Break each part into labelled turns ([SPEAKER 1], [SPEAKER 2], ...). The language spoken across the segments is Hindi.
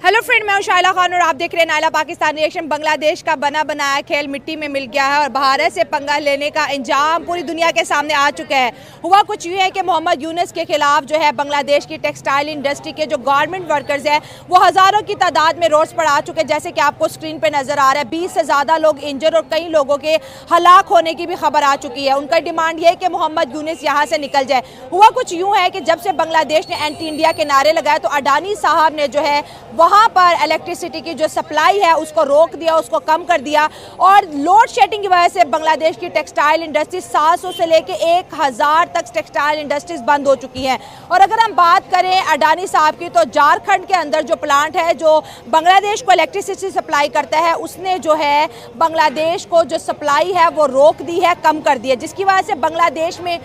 [SPEAKER 1] हेलो फ्रेंड, मैं हूं शाइला खान और आप देख रहे हैं नायला पाकिस्तान रिएक्शन। बांग्लादेश का बना बनाया खेल मिट्टी में मिल गया है और भारत से पंगा लेने का इंजाम पूरी दुनिया के सामने आ चुका है। हुआ कुछ यूँ है कि मोहम्मद यूनुस के खिलाफ जो है बांग्लादेश की टेक्सटाइल इंडस्ट्री के जो गारमेंट वर्कर्स हैं वो हज़ारों की तादाद में रोड्स पर आ चुके हैं, जैसे कि आपको स्क्रीन पर नज़र आ रहा है। 20 से ज़्यादा लोग इंजर और कई लोगों के हलाक होने की भी खबर आ चुकी है। उनका डिमांड ये है कि मोहम्मद यूनुस यहाँ से निकल जाए। हुआ कुछ यूँ है कि जब से बांग्लादेश ने एंटी इंडिया के नारे लगाए तो अडानी साहब ने जो है वहाँ पर इलेक्ट्रिसिटी की जो सप्लाई है उसको रोक दिया, उसको कम कर दिया और लोड शेडिंग की वजह से बांग्लादेश की टेक्सटाइल इंडस्ट्री 700 से लेके 1000 तक टेक्सटाइल इंडस्ट्रीज बंद हो चुकी हैं। और अगर हम बात करें अडानी साहब की तो झारखंड के अंदर जो प्लांट है जो बांग्लादेश को इलेक्ट्रिसिटी सप्लाई करता है उसने जो है बांग्लादेश को जो सप्लाई है वो रोक दी है, कम कर दी है, जिसकी वजह से बांग्लादेश में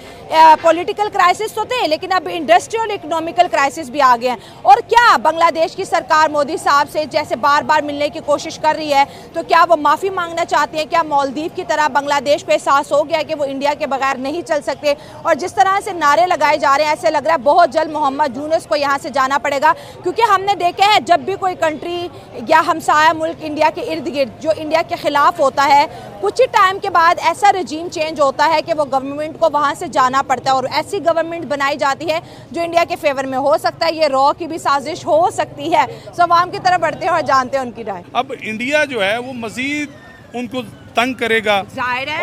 [SPEAKER 1] पॉलिटिकल क्राइसिस तो थे लेकिन अब इंडस्ट्रियल इकोनॉमिकल क्राइसिस भी आ गए हैं। और क्या बांग्लादेश की सरकार मोदी साहब से जैसे बार बार मिलने की कोशिश कर रही है तो क्या वो माफ़ी मांगना चाहते हैं? क्या मालदीव की तरह बांग्लादेश को एहसास हो गया कि वो इंडिया के बगैर नहीं चल सकते? और जिस तरह से नारे लगाए जा रहे हैं ऐसे लग रहा है बहुत जल्द मोहम्मद यूनुस को यहाँ से जाना पड़ेगा, क्योंकि हमने देखे हैं जब भी कोई कंट्री या हमसाया मुल्क इंडिया के इर्द गिर्द जो इंडिया के खिलाफ होता है कुछ ही टाइम के बाद ऐसा रजीम चेंज होता है कि वो गवर्नमेंट को वहाँ से जाना पड़ता है और ऐसी गवर्नमेंट बनाई जाती है जो इंडिया के फेवर में हो सकता है। ये रॉ की भी साजिश हो सकती है। सो आवाम की तरफ बढ़ते हैं और जानते हैं उनकी राय।
[SPEAKER 2] अब इंडिया जो है वो मजीद उनको तंग करेगा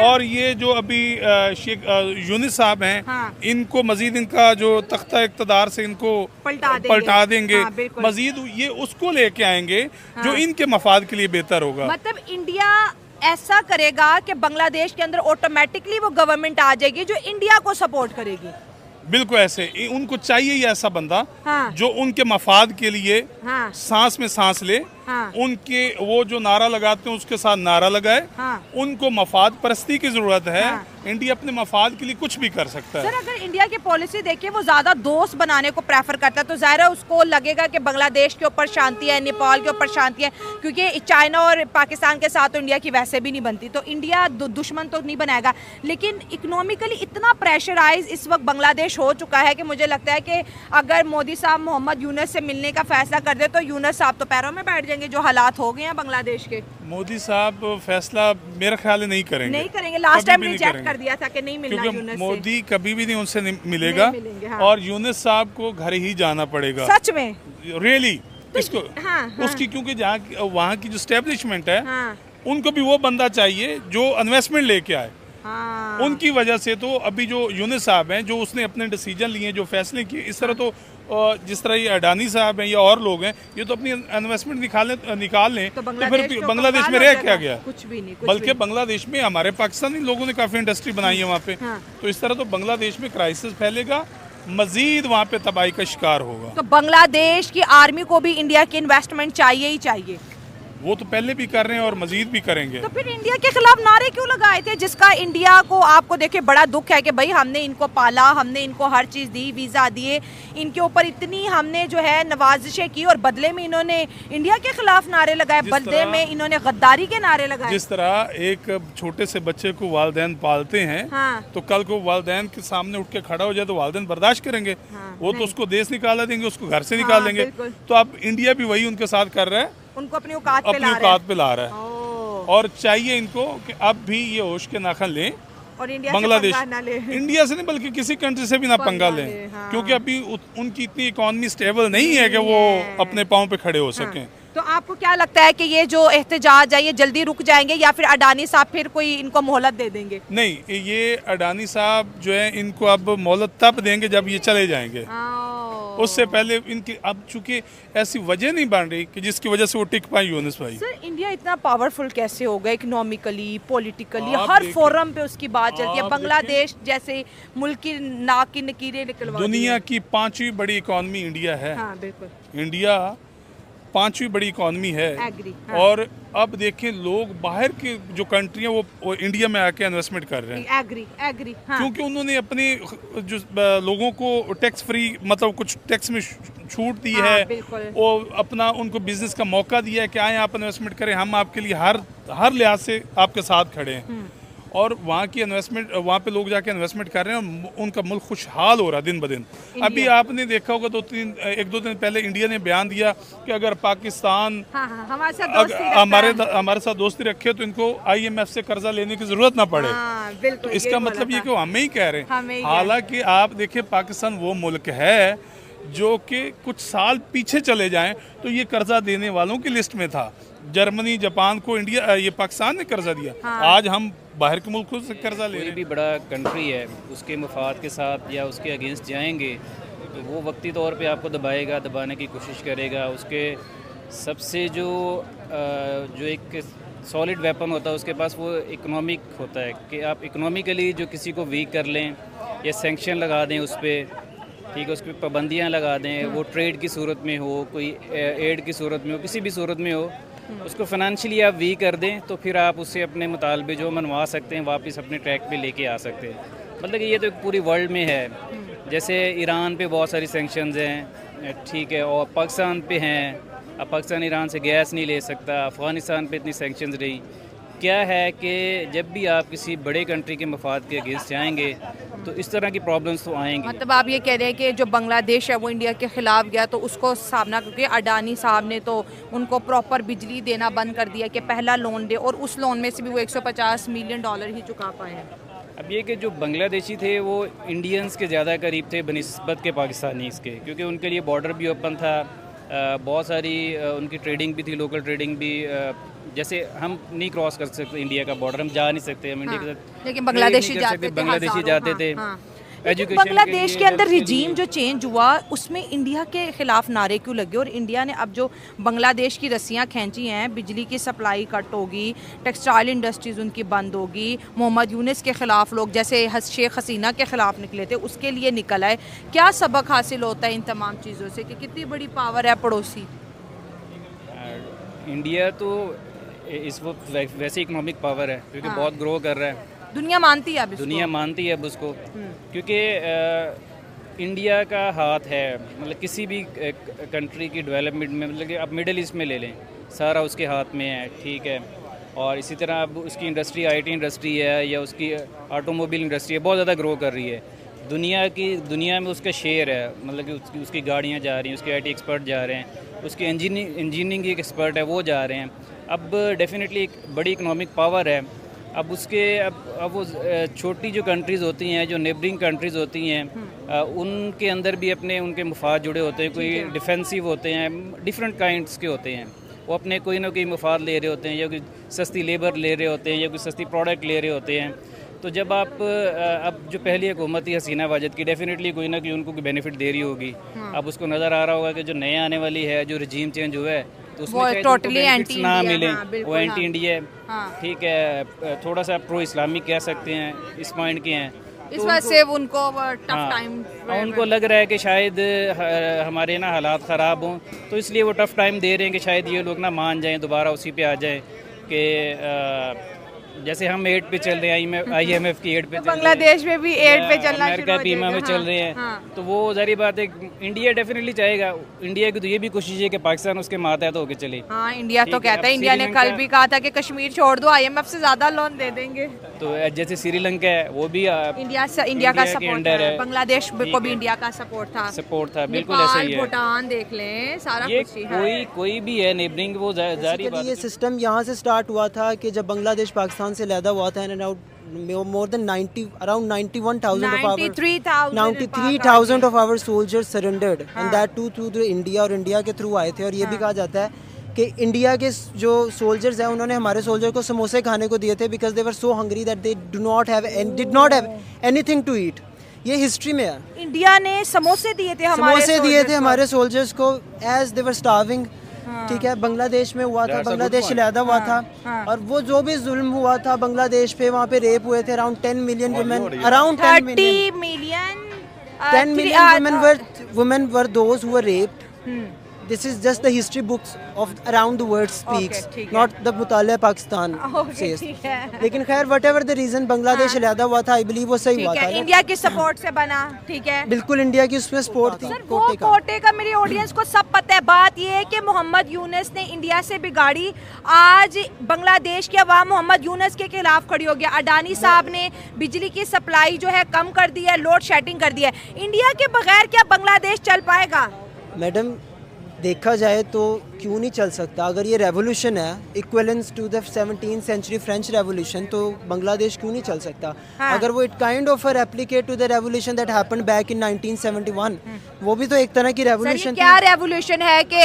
[SPEAKER 2] और ये जो अभी शेख यूनुस साहब हैं इनको मजीद इनका जो तख्ता इक़्तिदार से इनको पलटा देंगे। मजीद ये उसको लेके आएंगे जो इनके मफाद के लिए बेहतर होगा।
[SPEAKER 1] मतलब इंडिया ऐसा करेगा कि बांग्लादेश के अंदर ऑटोमेटिकली वो गवर्नमेंट आ जाएगी जो इंडिया को सपोर्ट करेगी।
[SPEAKER 2] बिल्कुल ऐसे उनको चाहिए ही ऐसा बंदा जो उनके मफाद के लिए सांस में सांस ले, उनके वो जो नारा लगाते हैं उसके साथ नारा लगाए। उनको मफाद परस्ती की जरूरत है। इंडिया अपने मफाद के लिए कुछ भी कर सकता है।
[SPEAKER 1] सर अगर इंडिया की पॉलिसी देखिए वो ज्यादा दोस्त बनाने को प्रेफर करता है तो जाहिर है उसको लगेगा कि बांग्लादेश के ऊपर शांति है, नेपाल के ऊपर शांति है, क्योंकि चाइना और पाकिस्तान के साथ तो इंडिया की वैसे भी नहीं बनती, तो इंडिया दुश्मन तो नहीं बनाएगा। लेकिन इकोनॉमिकली इतना प्रेशराइज इस वक्त बांग्लादेश हो चुका है कि मुझे लगता है कि अगर मोदी साहब मोहम्मद यूनुस से मिलने का फैसला कर दे तो यूनुस साहब तो पैरों में बैठ जाएंगे जो हालात हो गए हैं बांग्लादेश के।
[SPEAKER 2] मोदी साहब फैसला मेरा ख्याल है नहीं करेंगे।
[SPEAKER 1] लास्ट टाइम रिजेक्ट कर दिया था कि नहीं मिलना यूनुस से।
[SPEAKER 2] मोदी कभी भी नहीं उनसे मिलेगा और यूनुस साहब को घर ही जाना पड़ेगा।
[SPEAKER 1] सच में
[SPEAKER 2] रियली इसको उसकी, क्योंकि जहाँ वहाँ की जो स्टैब्लिशमेंट है उनको भी वो बंदा चाहिए जो इन्वेस्टमेंट लेके आए। उनकी वजह से तो अभी जो यूनुस साहब हैं जो उसने अपने डिसीजन लिए, जो फैसले किए, इस तरह तो जिस तरह ये अडानी साहब हैं या और लोग हैं ये तो अपनी इन्वेस्टमेंट निकाल लें तो फिर बांग्लादेश में रह क्या गया?
[SPEAKER 1] कुछ भी नहीं।
[SPEAKER 2] बल्कि बांग्लादेश में हमारे पाकिस्तानी लोगों ने काफ़ी इंडस्ट्री बनाई है वहाँ पे। तो इस तरह तो बांग्लादेश में क्राइसिस फैलेगा, मजीद वहाँ पे तबाही का शिकार होगा।
[SPEAKER 1] तो बांग्लादेश की आर्मी को भी इंडिया की इन्वेस्टमेंट चाहिए ही चाहिए।
[SPEAKER 2] वो तो पहले भी कर रहे हैं और मजीद भी करेंगे।
[SPEAKER 1] तो फिर इंडिया के खिलाफ नारे क्यों लगाए थे, जिसका इंडिया को आपको देखिए बड़ा दुख है कि भाई हमने इनको पाला, हमने इनको हर चीज़ दी, वीज़ा दिए, इनके ऊपर इतनी हमने जो है नवाजिशें की और बदले में इन्होंने इंडिया के खिलाफ नारे लगाए, बदले में इन्होंने गद्दारी के नारे लगाए।
[SPEAKER 2] जिस तरह एक छोटे से बच्चे को वालिदैन पालते हैं तो कल को वालिदैन के सामने उठ के खड़ा हो जाए तो वालिदैन बर्दाश्त करेंगे? वो तो उसको देश निकाला देंगे, उसको घर से निकाल देंगे। तो अब इंडिया भी वही उनके साथ कर रहा है,
[SPEAKER 1] उनको अपनी औकात पे ला रहा है।
[SPEAKER 2] और चाहिए इनको कि अब भी ये होश के नाखन लें
[SPEAKER 1] और इंडिया
[SPEAKER 2] बांग्लादेश
[SPEAKER 1] से पंगा ना ले।
[SPEAKER 2] इंडिया से नहीं बल्कि किसी कंट्री से भी ना पंगा लें, क्योंकि अभी उनकी इतनी इकोनॉमी स्टेबल नहीं है कि वो अपने पाँव पे खड़े हो सकें।
[SPEAKER 1] तो आपको क्या लगता है कि ये जो एहतजाज है ये जल्दी रुक जाएंगे या फिर अडानी साहब फिर कोई इनको मोहलत दे देंगे?
[SPEAKER 2] नहीं, ये अडानी साहब जो है इनको अब मोहलत तब देंगे जब ये चले जाएंगे। उससे पहले इनकी अब चूंकि ऐसी वजह नहीं बन रही कि जिसकी वजह से वो टिक पाए यूनुस भाई।
[SPEAKER 1] सर इंडिया इतना पावरफुल कैसे हो गया इकोनॉमिकली, पॉलिटिकली, हर फोरम पे उसकी बात चलती है। बांग्लादेश जैसे मुल्क की नाक की नकीरें निकलवा,
[SPEAKER 2] दुनिया की 5वीं बड़ी इकोनॉमी इंडिया है।
[SPEAKER 1] बिल्कुल
[SPEAKER 2] इंडिया 5वीं बड़ी इकोनॉमी है। और अब देखें लोग बाहर की जो कंट्री है वो इंडिया में आके इन्वेस्टमेंट कर रहे हैं।
[SPEAKER 1] एग्री
[SPEAKER 2] क्योंकि उन्होंने अपने जो लोगों को टैक्स फ्री मतलब कुछ टैक्स में छूट दी है और अपना उनको बिजनेस का मौका दिया है कि आए आप इन्वेस्टमेंट करें, हम आपके लिए हर लिहाज से आपके साथ खड़े हैं। और वहाँ की इन्वेस्टमेंट, वहाँ पे लोग जाके इन्वेस्टमेंट कर रहे हैं और उनका मुल्क खुशहाल हो रहा है दिन ब दिन। अभी आपने देखा होगा एक दो दिन पहले इंडिया ने बयान दिया कि अगर पाकिस्तान हमारे साथ दोस्ती रखे तो इनको IMF से कर्जा लेने की जरूरत ना पड़े। तो इसका मतलब ये कि वो हमें ही कह रहे हैं। हालांकि आप देखिए पाकिस्तान वो मुल्क है जो कि कुछ साल पीछे चले जाएं तो ये कर्जा देने वालों की लिस्ट में था। जर्मनी, जापान को ये पाकिस्तान ने कर्जा दिया। आज हम बाहर के मुल्कों से कर्जा ले रहे हैं।
[SPEAKER 3] कोई भी बड़ा कंट्री है, उसके मफाद के साथ या उसके अगेंस्ट जाएंगे तो वो वक्ती तौर पे आपको दबाएगा, दबाने की कोशिश करेगा। उसके सबसे जो एक सॉलिड वेपन होता है उसके पास, वो इकोनॉमिक होता है कि आप इकोनॉमिकली जो किसी को वीक कर लें या सैंक्शन लगा दें उस पर, ठीक है, उस पर पाबंदियाँ लगा दें, वो ट्रेड की सूरत में हो, कोई एड की सूरत में हो, किसी भी सूरत में हो, उसको फाइनेंशियली आप वीक कर दें तो फिर आप उससे अपने मुतालबे जो मनवा सकते हैं वापस अपने ट्रैक पे लेके आ सकते हैं। मतलब कि ये तो पूरी वर्ल्ड में है। जैसे ईरान पे बहुत सारी सैंक्शंस हैं, ठीक है, और पाकिस्तान पे हैं। अब पाकिस्तान ईरान से गैस नहीं ले सकता, अफ़गानिस्तान पे इतनी सैंक्शंस रही। क्या है कि जब भी आप किसी बड़े कंट्री के मफाद के अगेंस्ट जाएंगे तो इस तरह की प्रॉब्लम्स तो आएंगी।
[SPEAKER 1] मतलब आप ये कह रहे हैं कि जो बांग्लादेश है वो इंडिया के खिलाफ गया तो उसको सामना, क्योंकि अडानी साहब ने तो उनको प्रॉपर बिजली देना बंद कर दिया कि पहला लोन दे, और उस लोन में से भी वो $150 मिलियन ही चुका पाए हैं।
[SPEAKER 3] अब ये कि जो बांग्लादेशी थे वो इंडियंस के ज़्यादा करीब थे बनिस्बत के पाकिस्तानीज़ के, क्योंकि उनके लिए बॉर्डर भी ओपन था, बहुत सारी उनकी ट्रेडिंग भी थी, लोकल ट्रेडिंग भी। जैसे हम नहीं क्रॉस कर सकते इंडिया का बॉर्डर, हम जा नहीं सकते, हम इंडिया के साथ,
[SPEAKER 1] लेकिन बांग्लादेशी
[SPEAKER 3] जाते थे। एजुकेशन
[SPEAKER 1] बांग्लादेश के अंदर रिजीम जो चेंज हुआ उसमें इंडिया के खिलाफ नारे क्यों लगे, और इंडिया ने अब जो बांग्लादेश की रस्सियां खींची हैं, बिजली की सप्लाई कट होगी, टेक्सटाइल इंडस्ट्रीज उनकी बंद होगी, मोहम्मद यूनुस के खिलाफ लोग जैसे शेख हसीना के खिलाफ निकले थे उसके लिए निकल आए। क्या सबक हासिल होता है इन तमाम चीज़ों से कि कितनी बड़ी पावर है पड़ोसी?
[SPEAKER 3] इंडिया तो इस वक्त वैसे इकोनॉमिक पावर है क्योंकि बहुत ग्रो कर रहा है।
[SPEAKER 1] दुनिया मानती है अब इसको?
[SPEAKER 3] दुनिया मानती है अब उसको, क्योंकि इंडिया का हाथ है। मतलब किसी भी कंट्री की डेवलपमेंट में, मतलब कि आप मिडिल ईस्ट में ले लें, सारा उसके हाथ में है, ठीक है। और इसी तरह अब उसकी इंडस्ट्री IT इंडस्ट्री है या उसकी ऑटोमोबाइल इंडस्ट्री है, बहुत ज़्यादा ग्रो कर रही है। दुनिया में उसका शेयर है, मतलब कि उसकी गाड़ियाँ जा रही हैं, उसके IT एक्सपर्ट जा रहे हैं, उसकी इंजीनियरिंग की एक एक्सपर्ट है वो जा रहे हैं। अब डेफिनेटली एक बड़ी इकोनॉमिक पावर है। अब वो छोटी जो कंट्रीज़ होती हैं, जो नेबरिंग कंट्रीज़ होती हैं, उनके अंदर भी उनके मफाद जुड़े होते हैं। कोई डिफेंसिव होते हैं, डिफरेंट काइंड्स के होते हैं, वो अपने कोई ना कोई मफाद ले रहे होते हैं, या कोई सस्ती लेबर ले रहे होते हैं, या कोई सस्ती प्रोडक्ट ले रहे होते हैं। तो जब अब जो पहली हुकूमत थी हसीना वाजिद की, डेफिनेटली कोई ना कोई उनको कोई बेनिफिट दे रही होगी। अब उसको नज़र आ रहा होगा कि जो नए आने वाली है, जो रजीम चेंज हुआ है, तो उसमें
[SPEAKER 1] टोटली एंटी
[SPEAKER 3] ना मिले, वो एंटी इंडिया है, ठीक है, थोड़ा सा प्रो इस्लामिक कह सकते हैं, इस पॉइंट के हैं।
[SPEAKER 1] इस वजह से उनको टफ टाइम,
[SPEAKER 3] उनको लग रहा है कि शायद हमारे ना हालात ख़राब हों, तो इसलिए वो टफ टाइम दे रहे हैं कि शायद ये लोग ना मान जाएं, दोबारा उसी पे आ जाएं कि जैसे हम 8 पे चल रहे हैं, IMF की 8 पे,
[SPEAKER 1] बांग्लादेश में भी 8 पे चलना,
[SPEAKER 3] अमेरिका बीमा में चल रहे हैं। तो वो जारी बात है, इंडिया डेफिनेटली चाहेगा। इंडिया की तो ये भी कोशिश है कि पाकिस्तान उसके मातहत होकर चले।
[SPEAKER 1] हाँ, इंडिया तो कहता है, इंडिया ने कल भी कहा था कि कश्मीर छोड़ दो, IMF से ज्यादा लोन दे देंगे।
[SPEAKER 3] तो जैसे श्रीलंका है, वो भी
[SPEAKER 1] इंडिया का सपोर्ट है। बांग्लादेश को भी इंडिया का सपोर्ट था,
[SPEAKER 3] बिल्कुल ऐसा ही है।
[SPEAKER 1] भूटान देख लें, सारा कुछ
[SPEAKER 3] कोई भी है नेबरिंग, वो जारी बात।
[SPEAKER 4] ये सिस्टम यहाँ से स्टार्ट हुआ था कि जब बांग्लादेश पाकिस्तान से लैदा हुआ था, more than 93,000 of our soldiers surrendered, and that too through the India, और इंडिया के थ्रू आए थे। और ये भी कहा जाता है कि इंडिया के जो सोल्जर्स हैं उन्होंने हमारे सोल्जर को समोसे खाने को दिए थे, because they were so hungry that they did not have anything to eat। ये हिस्ट्री में है।
[SPEAKER 1] इंडिया ने समोसे दिए थे
[SPEAKER 4] हमारे सोल्जर्स को एज दे वर स्टार्विंग। ठीक है, बांग्लादेश में हुआ था, बांग्लादेश लैदा हुआ था, और वो जो भी जुल्म हुआ था बांग्लादेश पे, वहाँ पे रेप हुए थे around 10 million women, around 10 million women were those who were raped this is just the history books of around the world speaks,
[SPEAKER 1] ठीक है।
[SPEAKER 4] not the मुताले Pakistan says.
[SPEAKER 1] ठीक है।
[SPEAKER 4] लेकिन खैर whatever the reason बांग्लादेश अलहदा हुआ था, I believe वो सही हुआ
[SPEAKER 1] ठीक
[SPEAKER 4] था
[SPEAKER 1] है,
[SPEAKER 4] ना?
[SPEAKER 1] इंडिया की सपोर्ट से बना, ठीक है।
[SPEAKER 4] बिल्कुल इंडिया की उसमें सपोर्ट थी
[SPEAKER 1] सर वो
[SPEAKER 4] कोटे का।
[SPEAKER 1] कोटे का मेरी ऑडियंस को सब पता है। बात ये है कि मोहम्मद यूनुस ने इंडिया से बिगाड़ी, आज बांग्लादेश की आवाम मोहम्मद यूनुस के खिलाफ खड़ी हो गया। अडानी साहब ने बिजली की सप्लाई जो है कम कर दी है, लोड शेडिंग कर दी है। इंडिया के बगैर क्या बांग्लादेश चल पाएगा?
[SPEAKER 4] मैडम देखा जाए तो क्यों नहीं चल सकता? अगर ये रेवोल्यूशन है equivalence to the 17th century French revolution, तो बांग्लादेश क्यों नहीं चल सकता?
[SPEAKER 1] हाँ।
[SPEAKER 4] अगर वो it kind of a replicate to the revolution that happened back in 1971, वो भी तो एक तरह की
[SPEAKER 1] सर ये
[SPEAKER 4] रेवोल्यूशन थी।
[SPEAKER 1] क्या रेवोल्यूशन है कि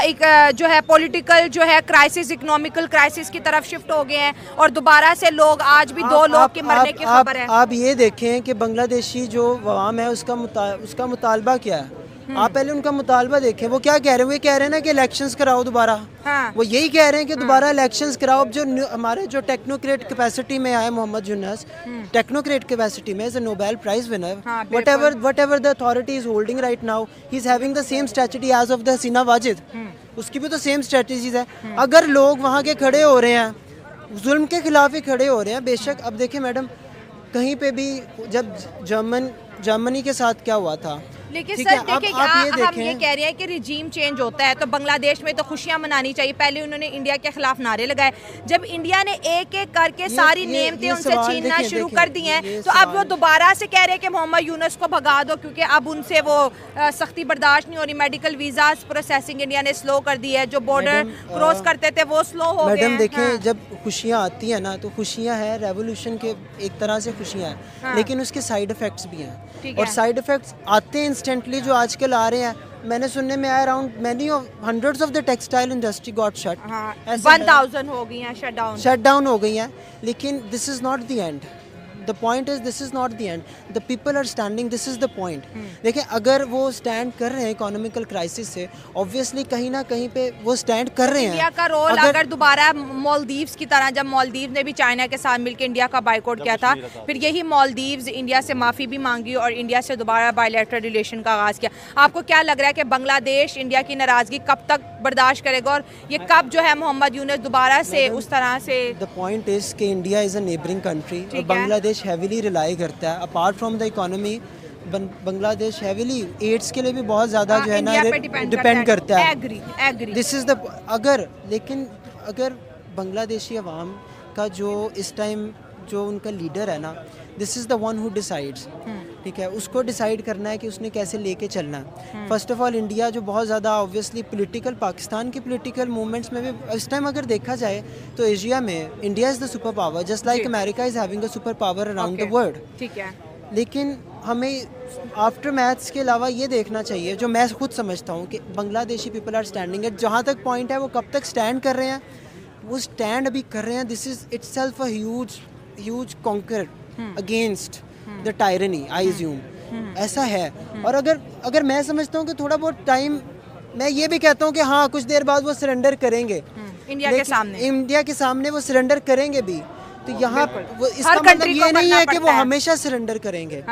[SPEAKER 1] एक जो है पॉलिटिकल जो है क्राइसिस, इकोनॉमिकल क्राइसिस की तरफ शिफ्ट हो गए हैं और दोबारा से लोग, आज भी 2 लोग के मरने की खबर है।
[SPEAKER 4] आप ये देखें कि बांग्लादेशी जो अवाम है उसका मुतालबा क्या है। आप पहले उनका मुतालबा देखें, वो क्या कह रहे हैं? वो ये कह रहे हैं ना कि इलेक्शंस कराओ दोबारा।
[SPEAKER 1] हाँ।
[SPEAKER 4] वो यही कह रहे हैं कि दोबारा इलेक्शंस कराओ। अब जो हमारे जो टेक्नोक्रेट कैपेसिटी में आए मोहम्मद यूनुस, टेक्नोक्रेट कैपेसिटी में as a Nobel prize winner,
[SPEAKER 1] हाँ,
[SPEAKER 4] whatever the authority is holding right now, he is having the same strategy as of the हसीना वाजिद। उसकी भी तो सेम स्ट्रेटजीज है। अगर लोग वहाँ के खड़े हो रहे हैं, जुल्म के खिलाफ ही खड़े हो रहे हैं, बेशक। अब देखिए मैडम, कहीं पे भी जब जर्मनी के साथ क्या हुआ था,
[SPEAKER 1] लेकिन
[SPEAKER 4] ठीक
[SPEAKER 1] सर
[SPEAKER 4] है,
[SPEAKER 1] देखिए
[SPEAKER 4] आप ये
[SPEAKER 1] हम ये
[SPEAKER 4] देखें।
[SPEAKER 1] कह रहे हैं कि रिजीम चेंज होता है तो बांग्लादेश में तो खुशियां मनानी चाहिए। पहले उन्होंने इंडिया के खिलाफ नारे लगाए, जब इंडिया ने एक एक करके सारी नेमतें
[SPEAKER 4] ये
[SPEAKER 1] उनसे
[SPEAKER 4] सवाल
[SPEAKER 1] छीनना
[SPEAKER 4] देखिए,
[SPEAKER 1] शुरू
[SPEAKER 4] देखिए,
[SPEAKER 1] कर दी हैं,
[SPEAKER 4] ये
[SPEAKER 1] तो अब वो
[SPEAKER 4] सवाल-
[SPEAKER 1] दोबारा से कह रहे हैं कि मोहम्मद यूनुस को भगा दो, क्योंकि अब उनसे वो सख्ती बर्दाश्त नहीं हो रही। मेडिकल वीजाज प्रोसेसिंग इंडिया ने स्लो कर दी है, जो बॉर्डर
[SPEAKER 4] मैडम,
[SPEAKER 1] क्रॉस करते थे वो स्लो हो गए
[SPEAKER 4] मैडम
[SPEAKER 1] हैं।
[SPEAKER 4] देखिए,
[SPEAKER 1] हाँ।
[SPEAKER 4] जब खुशियाँ आती हैं ना, तो खुशियाँ हैं रेवोल्यूशन के एक तरह से खुशियाँ हैं,
[SPEAKER 1] हाँ।
[SPEAKER 4] लेकिन उसके साइड इफ़ेक्ट्स भी हैं।
[SPEAKER 1] ठीक
[SPEAKER 4] और
[SPEAKER 1] है।
[SPEAKER 4] साइड इफ़ेक्ट्स आते हैं इंस्टेंटली, जो आजकल आ रहे हैं। मैंने सुनने में आया around many of hundreds of the textile industry got shut,
[SPEAKER 1] हाँ,
[SPEAKER 4] ऐसा है।
[SPEAKER 1] 1000 हो गई हैं शट
[SPEAKER 4] डाउन हो गई हैं। लेकिन this is not the end. The point is this is not the end, the people are standing, this is the point. देखिए, अगर वो स्टैंड कर रहे हैं इकोनॉमिकल क्राइसिस से, ऑब्वियसली कहीं ना कहीं पे वो स्टैंड कर रहे हैं।
[SPEAKER 1] इंडिया का रोल अगर दोबारा मालदीव्स की तरह, जब मालदीव ने भी चाइना के साथ मिलकर इंडिया का बाइकआउट किया था, फिर यही मालदीव्स इंडिया से माफ़ी भी मांगी और इंडिया से दोबारा बायलैटरल रिलेशन का आगाज़ किया। आपको क्या लग रहा है कि बांग्लादेश इंडिया की नाराज़गी कब तक बर्दाश्त करेगा और ये कब जो है मोहम्मद यूनुस दोबारा से उस तरह से?
[SPEAKER 4] द पॉइंट इज कि India is a neighbouring country और
[SPEAKER 1] है।
[SPEAKER 4] बांग्लादेश हैविली रिलाई करता है। Apart from the economy, Bangladesh heavily aids के लिए भी बहुत ज़्यादा जो है ना
[SPEAKER 1] इंडिया पे
[SPEAKER 4] डिपेंड करता है।
[SPEAKER 1] एग्री
[SPEAKER 4] दिस इज़ द अगर बांग्लादेशी अवाम का जो इस टाइम जो उनका लीडर है ना, this is the one who decides, ठीक है, उसको डिसाइड करना है कि उसने कैसे लेके चलना है। फर्स्ट ऑफ ऑल इंडिया जो बहुत ज़्यादा ऑब्वियसली पॉलिटिकल, पाकिस्तान की पॉलिटिकल मूवमेंट्स में भी इस टाइम अगर देखा जाए तो एशिया में India is the super power, just like America is having a super power around the world.
[SPEAKER 1] ठीक है।
[SPEAKER 4] लेकिन हमें आफ्टर मैथ्स के अलावा ये देखना चाहिए, जो मैं खुद समझता हूँ, कि Bangladeshi people are standing at, जहाँ तक पॉइंट है वो कब तक स्टैंड कर रहे हैं, वो स्टैंड अभी कर रहे हैं। This is itself a huge conquer against the tyranny, I assume ऐसा है। और अगर मैं समझता हूँ कि थोड़ा बहुत टाइम, मैं ये भी कहता हूँ कि हाँ कुछ देर बाद वो सरेंडर करेंगे इंडिया के सामने वो सरेंडर करेंगे भी। तो यहाँ वो इसका मतलब ये नहीं है कि वो हमेशा सरेंडर करेंगे।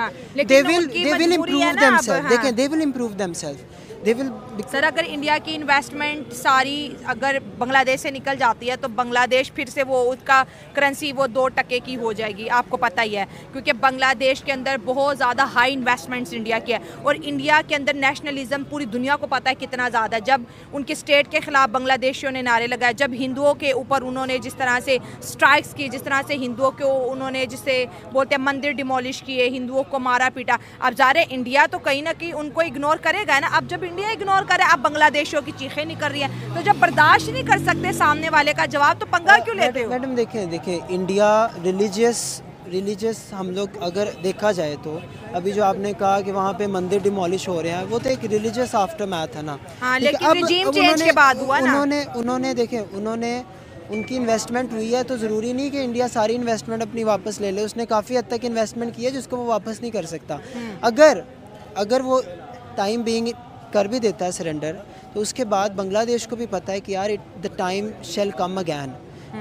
[SPEAKER 4] They will improve themselves. देखें, they will improve themselves.
[SPEAKER 1] Sir अगर इंडिया की इन्वेस्टमेंट सारी अगर बांग्लादेश से निकल जाती है तो बांग्लादेश फिर से वो उसका करेंसी वो 2% की हो जाएगी, आपको पता ही है, क्योंकि बांग्लादेश के अंदर बहुत ज़्यादा हाई इन्वेस्टमेंट्स इंडिया की है और इंडिया के अंदर नेशनलिज्म पूरी दुनिया को पता है कितना ज़्यादा है। जब उनके स्टेट के खिलाफ बांग्लादेशियों ने नारे लगाए, जब हिंदुओं के ऊपर उन्होंने जिस तरह से स्ट्राइक्स की, जिस तरह से हिंदुओं को उन्होंने जिससे बोलते हैं मंदिर डिमोलिश किए, हिंदुओं को मारा पीटा, अब जा रहे इंडिया तो कहीं ना कहीं उनको इग्नोर करेगा ना। अब जब इंडिया इग्नोर करे, अब बांग्लादेशियों की चीखें नहीं कर रही है, तो जब बर्दाश्त नहीं कर सकते सामने वाले का जवाब, तो पंगा क्यों लेते हो?
[SPEAKER 4] मैडम देखिए इंडिया रिलीजियस हम लोग अगर देखा जाए तो अभी जो आपने कहा कि वहाँ पे मंदिर डिमोलिश हो रहे हैं, वो तो एक रिलीजियस आफ्टर मैथ है ना।
[SPEAKER 1] हाँ, लेकिन रिजीम चेंज के बाद हुआ ना।
[SPEAKER 4] उन्होंने उनकी इन्वेस्टमेंट हुई है, तो ज़रूरी नहीं कि इंडिया सारी इन्वेस्टमेंट अपनी वापस ले ले। उसने काफ़ी हद तक इन्वेस्टमेंट की है जिसको वो वापस नहीं कर सकता। अगर वो टाइम बीइंग कर भी देता है सरेंडर, तो उसके बाद बांग्लादेश को भी पता है कि यार the time shall come again,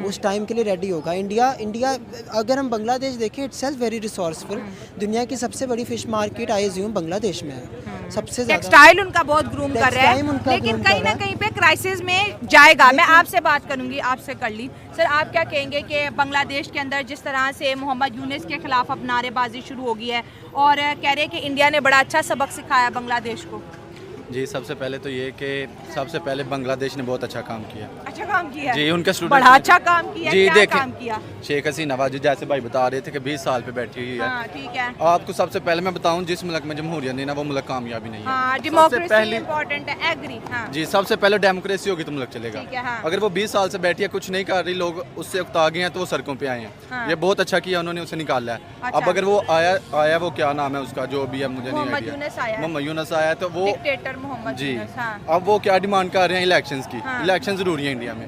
[SPEAKER 4] उस टाइम के लिए रेडी होगा। इंडिया अगर हम बांग्लादेश देखें, इट्स सेल्फ वेरी रिसोर्सफुल। दुनिया की सबसे बड़ी fish market I assume Bangladesh में है। सबसे ज़्यादा
[SPEAKER 1] टेक्सटाइल उनका बहुत ग्रूम कर रहा
[SPEAKER 4] टेक्सटाइल
[SPEAKER 1] है,
[SPEAKER 4] उनका
[SPEAKER 1] लेकिन
[SPEAKER 4] groom
[SPEAKER 1] कहीं
[SPEAKER 4] कर
[SPEAKER 1] ना
[SPEAKER 4] रहा है।
[SPEAKER 1] कहीं पे क्राइसिस में जाएगा। मैं आपसे बात करूंगी, आपसे कर ली सर, आप क्या कहेंगे कि बांग्लादेश के अंदर जिस तरह से मोहम्मद यूनुस के खिलाफ अब नारेबाजी शुरू हो गई है और कह रहे हैं कि इंडिया ने बड़ा अच्छा सबक सिखाया बांग्लादेश को।
[SPEAKER 5] जी, सबसे पहले तो ये कि सबसे पहले बांग्लादेश ने बहुत अच्छा काम किया।
[SPEAKER 1] अच्छा काम किया
[SPEAKER 5] जी, उनके स्टूडेंट
[SPEAKER 1] बड़ा अच्छा काम किया।
[SPEAKER 5] जी,
[SPEAKER 1] क्या
[SPEAKER 5] देखें,
[SPEAKER 1] काम किया?
[SPEAKER 5] शेख हसीना वाजिद जैसे भाई बता रहे थे कि 20 साल पे बैठी हुई है।
[SPEAKER 1] हाँ, ठीक है।
[SPEAKER 5] आपको सबसे पहले मैं बताऊं, जिस मुल्क में जमहूरियत नहीं ना, वो मुल्क कामयाबी नहीं है।
[SPEAKER 1] हाँ,
[SPEAKER 5] सबसे
[SPEAKER 1] डेमोक्रेसी
[SPEAKER 5] पहली
[SPEAKER 1] इम्पोर्टेंट है, एग्री। हाँ,
[SPEAKER 5] जी, सबसे पहले डेमोक्रेसी होगी तो मुल्क चलेगा।
[SPEAKER 1] ठीक है, हाँ।
[SPEAKER 5] अगर वो 20 साल से बैठी है, कुछ नहीं कर रही, लोग उससे उकता गए हैं तो वो सड़कों पे आए हैं।
[SPEAKER 1] हाँ।
[SPEAKER 5] ये बहुत अच्छा किया उन्होंने, उसे निकाला है।
[SPEAKER 1] अच्छा।
[SPEAKER 5] अब अगर वो आया वो क्या नाम है उसका, जो भी है मुझे नहीं
[SPEAKER 1] मोहम्मद
[SPEAKER 5] आइडिया।
[SPEAKER 1] यूनुस आया है।
[SPEAKER 5] मोहम्मद यूनुस आया है तो वो
[SPEAKER 1] डिक्टेटर मोहम्मद
[SPEAKER 5] जी,
[SPEAKER 1] यूनुस। हाँ।
[SPEAKER 5] अब वो क्या डिमांड कर रहे हैं इलेक्शंस की।
[SPEAKER 1] हाँ।
[SPEAKER 5] इलेक्शन जरूरी है इंडिया में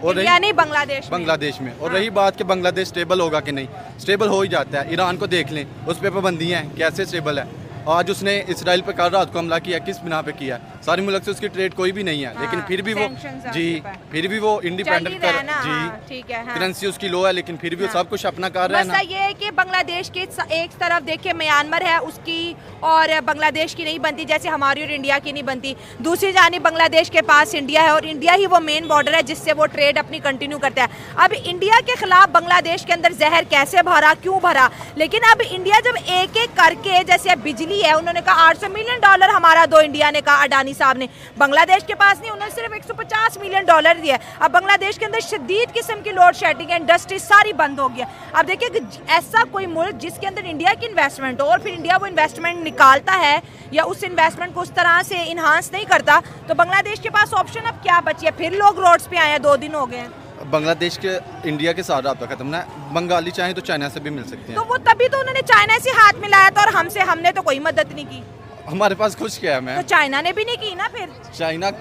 [SPEAKER 5] और
[SPEAKER 1] इंडिया नहीं, बांग्लादेश में।
[SPEAKER 5] बांग्लादेश में। और
[SPEAKER 1] हाँ।
[SPEAKER 5] रही बात कि बांग्लादेश स्टेबल होगा कि नहीं, स्टेबल हो ही जाता है। ईरान को देख लें, उस पर पाबंदियाँ हैं, कैसे स्टेबल है। आज उसने इसराइल पे कल रात को हमला किया, किस बिना पे किया? सारी मुल्क से उसकी ट्रेड कोई भी नहीं है, लेकिन
[SPEAKER 1] हाँ,
[SPEAKER 5] फिर भी वो
[SPEAKER 1] sanctions हैं
[SPEAKER 5] जी,
[SPEAKER 1] उसके ऊपर।
[SPEAKER 5] फिर भी वो इंडिपेंडेंट
[SPEAKER 1] चल ही रहा है ना,
[SPEAKER 5] जी,
[SPEAKER 1] हाँ, ठीक है, हाँ।
[SPEAKER 5] करेंसी उसकी लो है, लेकिन फिर भी वो
[SPEAKER 1] हाँ।
[SPEAKER 5] सब कुछ अपना कर रहा है
[SPEAKER 1] मसला
[SPEAKER 5] ना।
[SPEAKER 1] ये है कि बांग्लादेश के एक तरफ देखिए म्यांमार है उसकी और बांग्लादेश की नहीं बनती, जैसे हमारी और इंडिया की नहीं बनती। दूसरी जानी बांग्लादेश के पास इंडिया है और इंडिया ही वो मेन बॉर्डर है जिससे वो ट्रेड अपनी कंटिन्यू करता है। अब इंडिया के खिलाफ बांग्लादेश के अंदर जहर कैसे भरा, क्यों भरा? लेकिन अब इंडिया जब एक एक करके, जैसे अब बिजली है, उन्होंने कहा $800 मिलियन हमारा दो, इंडिया ने कहा, अडानी साहब ने। बांग्लादेश के पास नहीं, उन्होंने सिर्फ $150 मिलियन दिया। अब बांग्लादेश के अंदर शदीद किस्म की लोड शेडिंग है, इंडस्ट्री सारी बंद हो गया। अब देखिए कि ऐसा कोई मुल्क जिसके अंदर इंडिया की इन्वेस्टमेंट हो और फिर इंडिया वो इन्वेस्टमेंट निकालता है या उस इन्वेस्टमेंट को उस तरह से इन्हांस नहीं करता, तो बांग्लादेश के पास ऑप्शन अब क्या बची है? फिर लोग रोड्स पे आए हैं, 2 दिन हो गए हैं।
[SPEAKER 5] बांग्लादेश के इंडिया के साथ रब्ता खत्म ना, बंगाली चाहे तो चाइना से भी मिल सकते
[SPEAKER 1] तो
[SPEAKER 5] हैं।
[SPEAKER 1] वो तभी तो उन्होंने चाइना से हाथ मिलाया था और हमने तो कोई मदद नहीं की।
[SPEAKER 5] हमारे पास कुछ क्या है
[SPEAKER 1] तो
[SPEAKER 5] मैम?
[SPEAKER 1] चाइना ने भी नहीं की ना फिर।
[SPEAKER 5] चाइना,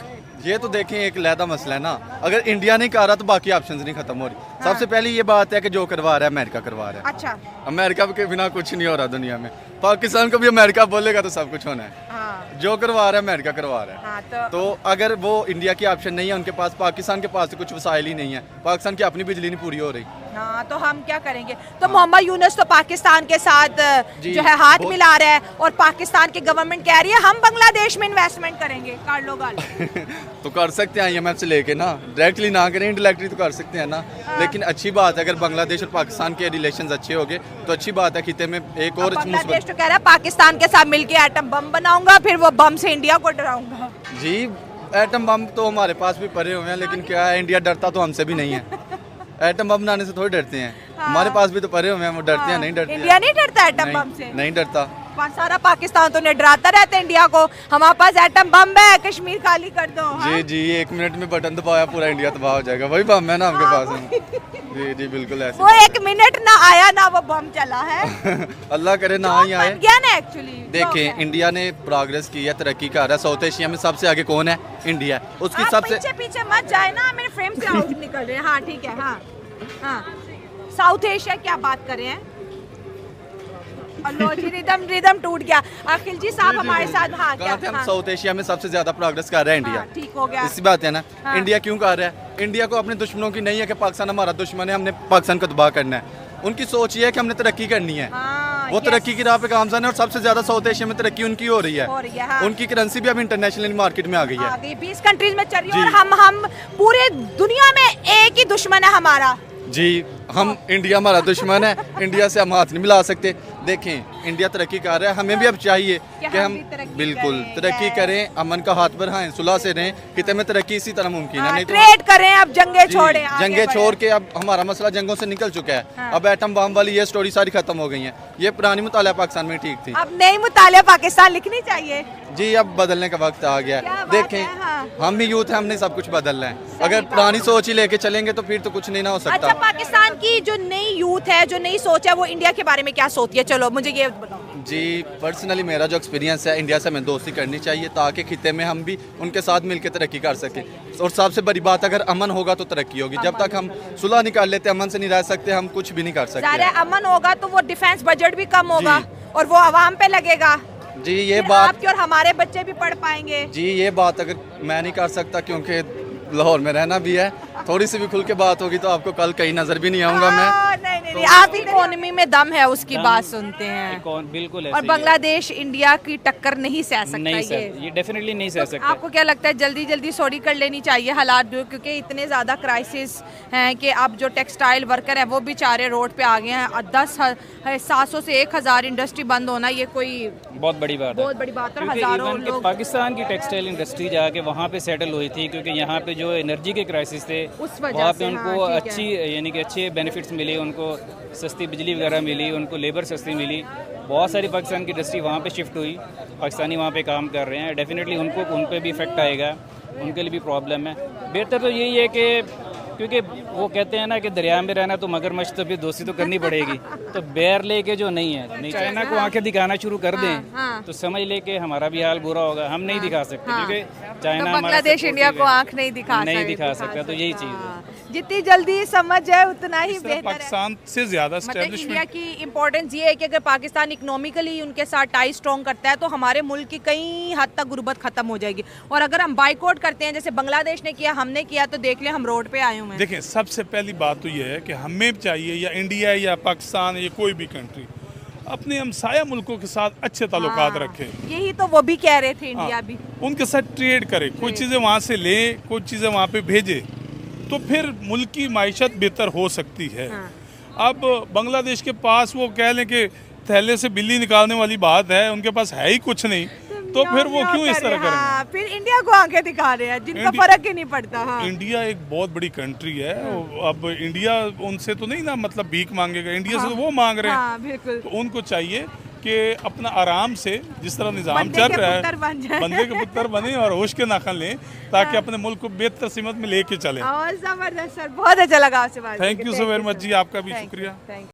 [SPEAKER 5] ये तो देखें एक लहदा मसला है ना। अगर इंडिया नहीं कर रहा तो बाकी ऑप्शंस नहीं खत्म हो रही।
[SPEAKER 1] हाँ।
[SPEAKER 5] सबसे पहली ये बात है कि जो करवा रहा है अमेरिका करवा रहा है।
[SPEAKER 1] अच्छा,
[SPEAKER 5] अमेरिका के बिना कुछ नहीं हो रहा दुनिया में। पाकिस्तान को भी अमेरिका बोलेगा तो सब कुछ होना है।
[SPEAKER 1] हाँ,
[SPEAKER 5] जो करवा रहा है अमेरिका करवा रहा है।
[SPEAKER 1] हाँ,
[SPEAKER 5] तो अगर वो इंडिया की ऑप्शन नहीं है उनके पास, पाकिस्तान के पास तो कुछ वसाइल ही नहीं है, पाकिस्तान की अपनी बिजली नहीं पूरी हो रही।
[SPEAKER 1] हाँ, तो हम क्या करेंगे? तो मोहम्मद यूनुस तो पाकिस्तान के साथ
[SPEAKER 5] जी,
[SPEAKER 1] जो है हाथ
[SPEAKER 5] बहुत-
[SPEAKER 1] मिला रहा है और पाकिस्तान की गवर्नमेंट कह रही है हम बांग्लादेश में इन्वेस्टमेंट करेंगे। कर लो गाल।
[SPEAKER 5] तो कर सकते हैं IMF से लेके ना, डायरेक्टली ना करें, इंडायरेक्टली तो कर सकते हैं ना। लेकिन अच्छी बात है अगर बांग्लादेश और पाकिस्तान के रिलेशंस अच्छे हो गए तो अच्छी बात है। खिते में एक और
[SPEAKER 1] बांग्लादेश तो कह रहा है पाकिस्तान के साथ मिलके एटम बम बनाऊंगा, फिर वो बम से इंडिया को डराऊंगा।
[SPEAKER 5] जी, एटम बम तो हमारे पास भी पड़े हुए हैं, लेकिन क्या है, इंडिया डरता तो हमसे भी नहीं है। एटम बम बनाने से थोड़ी डरते हैं। हमारे पास भी तो पड़े हुए हैं, वो डरते हैं नहीं डरते हैं?
[SPEAKER 1] इंडिया नहीं डरता एटम बम से।
[SPEAKER 5] नहीं डरता।
[SPEAKER 1] सारा पाकिस्तान तो ने डराता रहता है इंडिया को, हमारे पास एटम बम है, कश्मीर खाली कर दो। हाँ?
[SPEAKER 5] जी जी, 1 मिनट में बटन दबाया पूरा इंडिया तबाह हो जाएगा। वही बम है ना आपके पास में। जी जी, बिल्कुल ऐसे।
[SPEAKER 1] वो 1 मिनट ना आया ना वो बम चला है।
[SPEAKER 5] अल्लाह करे ना ही आए।
[SPEAKER 1] बन गया ना एक्चुअली।
[SPEAKER 5] देखें, इंडिया ने प्रोग्रेस की है, तरक्की कर रहा है। साउथ एशिया में सबसे आगे कौन है? इंडिया। उसकी सबसे
[SPEAKER 1] पीछे पीछे मत जाए ना, मेरे फ्रेम से आउट निकल रहे हैं। हाँ ठीक है, हाँ हाँ। साउथ एशिया क्या बात कर रहे हैं? अल्लाह जी, रिदम टूट गया। अखिल जी साहब हमारे साथ। हाँ क्या?
[SPEAKER 5] हम
[SPEAKER 1] हाँ,
[SPEAKER 5] साउथ एशिया में सबसे ज्यादा प्रोग्रेस कर रहा है इंडिया।
[SPEAKER 1] हाँ, ठीक हो गया।
[SPEAKER 5] इसी बात है ना।
[SPEAKER 1] हाँ।
[SPEAKER 5] इंडिया क्यों कर रहा है? इंडिया को अपने दुश्मनों की नहीं है कि पाकिस्तान हमारा दुश्मन है, हमने पाकिस्तान को तबाह करना है। उनकी सोच ये है कि हमने तरक्की करनी है।
[SPEAKER 1] हाँ,
[SPEAKER 5] वो
[SPEAKER 1] yes,
[SPEAKER 5] तरक्की की राह पे गामजन है और सबसे ज्यादा साउथ एशिया में तरक्की उनकी हो रही है।
[SPEAKER 1] हाँ।
[SPEAKER 5] उनकी करेंसी भी अब इंटरनेशनल मार्केट में आ गई है।
[SPEAKER 1] आ गई, 20 कंट्रीज में चल रही है
[SPEAKER 5] जी।
[SPEAKER 1] और हम पूरे दुनिया में एक ही दुश्मन है हमारा।
[SPEAKER 5] जी, हम इंडिया हमारा दुश्मन है, इंडिया से हम हाथ नहीं मिला सकते। देखें, इंडिया तरक्की कर रहा है, हमें भी अब चाहिए कि हम
[SPEAKER 1] भी तरक्की
[SPEAKER 5] बिल्कुल
[SPEAKER 1] करें,
[SPEAKER 5] तरक्की
[SPEAKER 1] yes।
[SPEAKER 5] करें, अमन का हाथ बढ़ाएं, सुलह से रहें। कितने में तरक्की इसी तरह मुमकिन है। नहीं तो
[SPEAKER 1] ट्रेड करें, अब जंगे
[SPEAKER 5] जी,
[SPEAKER 1] छोड़ें,
[SPEAKER 5] जंगे छोड़ के अब हमारा मसला जंगों से निकल चुका है।
[SPEAKER 1] हाँ।
[SPEAKER 5] अब एटम बम वाली ये स्टोरी सारी खत्म हो गई है। ये पुरानी मुतालिया पाकिस्तान में ठीक थी।
[SPEAKER 1] अब नई मुतालिया पाकिस्तान लिखनी चाहिए।
[SPEAKER 5] जी, अब बदलने का वक्त आ गया
[SPEAKER 1] क्या
[SPEAKER 5] है।
[SPEAKER 1] बात
[SPEAKER 5] देखें,
[SPEAKER 1] है, हाँ।
[SPEAKER 5] हम ही यूथ हैं, हमने सब कुछ बदलना है। अगर पुरानी सोच ही लेके चलेंगे तो फिर तो कुछ नहीं ना हो
[SPEAKER 1] अच्छा,
[SPEAKER 5] सकता।
[SPEAKER 1] पाकिस्तान की जो नई यूथ है, जो नई सोच है, वो इंडिया के बारे में क्या सोचती है? चलो मुझे ये बताओ।
[SPEAKER 5] जी, पर्सनली मेरा जो एक्सपीरियंस है, इंडिया से हमें दोस्ती करनी चाहिए ताकि खिते में हम भी उनके साथ मिलकर तरक्की कर सकें। और सबसे बड़ी बात, अगर अमन होगा तो तरक्की होगी। जब तक हम सुलह निकाल लेते, अमन से नहीं रह सकते, हम कुछ भी नहीं कर सकते।
[SPEAKER 1] ज़ाहिर है अमन होगा तो वो डिफेंस बजट भी कम होगा
[SPEAKER 5] जी।
[SPEAKER 1] और वो आवाम पे लगेगा।
[SPEAKER 5] जी, ये
[SPEAKER 1] फिर
[SPEAKER 5] बात
[SPEAKER 1] आपके और हमारे बच्चे भी पढ़ पाएंगे।
[SPEAKER 5] जी, ये बात अगर मैं नहीं कर सकता क्योंकि लाहौर में रहना भी है, थोड़ी सी भी खुल के बात होगी तो आपको कल कहीं नजर भी नहीं आऊंगा मैं।
[SPEAKER 1] नहीं नहीं नहीं, आप इकोनॉमी में दम है उसकी बात सुनते हैं
[SPEAKER 3] बिल्कुल
[SPEAKER 1] और बांग्लादेश इंडिया की टक्कर नहीं सह सकता।
[SPEAKER 3] नहीं सर, ये डेफिनेटली नहीं सह सकता।
[SPEAKER 1] आपको क्या लगता है जल्दी जल्दी सॉरी कर लेनी चाहिए हालात जो, क्योंकि इतने ज़्यादा क्राइसिस हैं कि अब जो टेक्सटाइल वर्कर है वो बेचारे रोड पे आ गए हैं। 700 से 1000 इंडस्ट्री बंद होना ये कोई
[SPEAKER 3] बहुत बड़ी बात है,
[SPEAKER 1] बहुत बड़ी बात है।
[SPEAKER 3] क्योंकि
[SPEAKER 1] हजारों
[SPEAKER 3] इवन कि पाकिस्तान की टेक्सटाइल इंडस्ट्री जाके वहाँ पे सेटल हुई थी, क्योंकि यहाँ पे जो एनर्जी के क्राइसिस थे
[SPEAKER 1] उस वजह
[SPEAKER 3] वहाँ
[SPEAKER 1] से,
[SPEAKER 3] पे उनको
[SPEAKER 1] हाँ, ठीक है।
[SPEAKER 3] अच्छी यानी कि अच्छे बेनिफिट्स मिले, उनको सस्ती बिजली वगैरह मिली, उनको लेबर सस्ती मिली। बहुत सारी पाकिस्तान की इंडस्ट्री वहाँ पे शिफ्ट हुई, पाकिस्तानी वहाँ पे काम कर रहे हैं। डेफिनेटली उन पे भी इफेक्ट आएगा, उनके लिए भी प्रॉब्लम है। बेहतर तो यही है कि क्योंकि वो कहते हैं ना कि दरिया में रहना तो मगरमच्छ तो फिर दोस्ती तो करनी पड़ेगी, तो बैर लेके जो नहीं है, नहीं चाइना को आंखें दिखाना शुरू कर दें तो समझ ले कि हमारा भी हाल बुरा होगा। हम नहीं दिखा सकते क्योंकि चाइना
[SPEAKER 1] तो बांग्लादेश इंडिया को आंख नहीं दिखा
[SPEAKER 3] सकता, तो यही चीज़ है।
[SPEAKER 1] जितनी जल्दी समझ जाए उतना ही बेहतर है।
[SPEAKER 2] पाकिस्तान से ज्यादा
[SPEAKER 1] मतलब इंडिया
[SPEAKER 2] एस्टेब्लिशमेंट
[SPEAKER 1] की इम्पोर्टेंस ये है कि अगर पाकिस्तान इकोनॉमिकली उनके साथ टाई स्ट्रॉन्ग करता है तो हमारे मुल्क की कई हद तक गुर्बत खत्म हो जाएगी। और अगर हम बाइकआउट करते हैं जैसे बांग्लादेश ने किया, हमने किया, तो देख ले हम रोड पे आए हुए हैं।
[SPEAKER 2] देखिए, सबसे पहली बात तो ये है कि हमें चाहिए, या इंडिया या पाकिस्तान या कोई भी कंट्री, अपने हमसाया मुल्कों के साथ अच्छे ताल्लुकात रखे।
[SPEAKER 1] यही तो वो भी कह रहे थे, इंडिया भी
[SPEAKER 2] उनके साथ ट्रेड करे, कुछ चीज़ें वहाँ से ले, कुछ चीज़ें वहाँ पे भेजे, तो फिर मुल्क की माइशत बेहतर हो सकती है। अब बांग्लादेश के पास वो कह लें कि थैले से बिल्ली निकालने वाली बात है, उनके पास है ही कुछ नहीं, तो फिर वो क्यों इस तरह करेंगे?
[SPEAKER 1] फिर इंडिया को आंखें दिखा रहे हैं जिनका फर्क ही नहीं पड़ता। हाँ।
[SPEAKER 2] इंडिया एक बहुत बड़ी कंट्री है। अब इंडिया उनसे तो नहीं ना मतलब भीख मांगेगा, इंडिया से तो वो मांग रहे हैं।
[SPEAKER 1] बिल्कुल।
[SPEAKER 2] तो उनको चाहिए कि अपना आराम से जिस तरह निज़ाम
[SPEAKER 1] बंदे
[SPEAKER 2] चल
[SPEAKER 1] के
[SPEAKER 2] रहा
[SPEAKER 1] पुत्र बन
[SPEAKER 2] है,
[SPEAKER 1] जाए।
[SPEAKER 2] बंदे के पुत्र बने और होश के नाखन लें, ताकि अपने मुल्क को बेहतर सीमत में लेके चलें।
[SPEAKER 1] और जबरदस्त सर, बहुत अच्छा लगा आपसे बात करके।
[SPEAKER 2] Thank you so very much ji, आपका भी शुक्रिया।